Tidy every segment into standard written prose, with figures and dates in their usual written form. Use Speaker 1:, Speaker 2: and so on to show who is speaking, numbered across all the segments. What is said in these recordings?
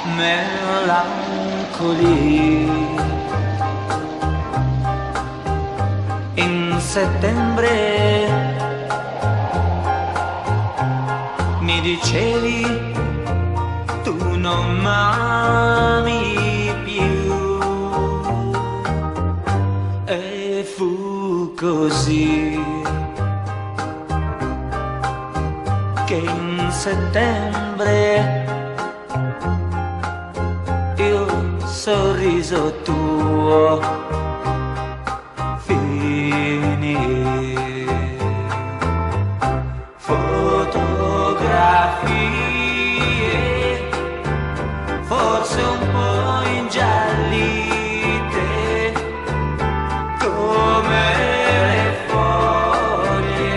Speaker 1: melancoli. In settembre mi dicevi tu non m'ami più, e fu così che in settembre il sorriso tuo finì. Fotografie forse un po' ingiallite come le foglie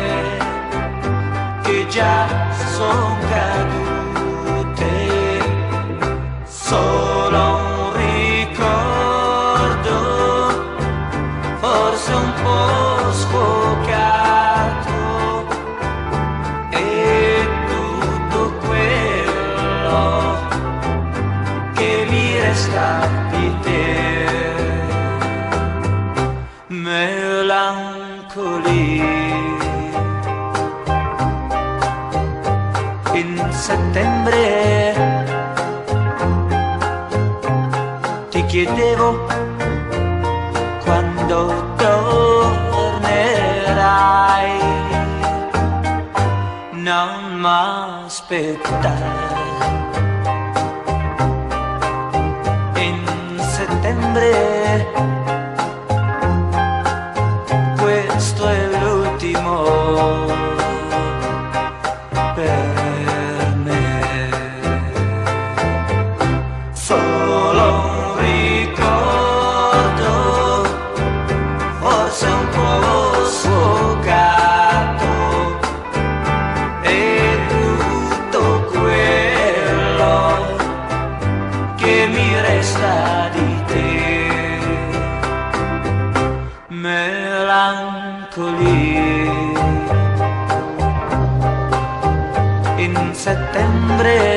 Speaker 1: che già son cadute, solo un ricordo forse un po' sfocato, e tutto quello che mi resta di te. Melancoli. In settembre ti chiedevo quando tornerai, non m'aspettare. In settembre questo è l'ultimo per me, solo un ricordo forse un po' sfocato, e tutto quello che mi resta di te. Melancoli. In settembre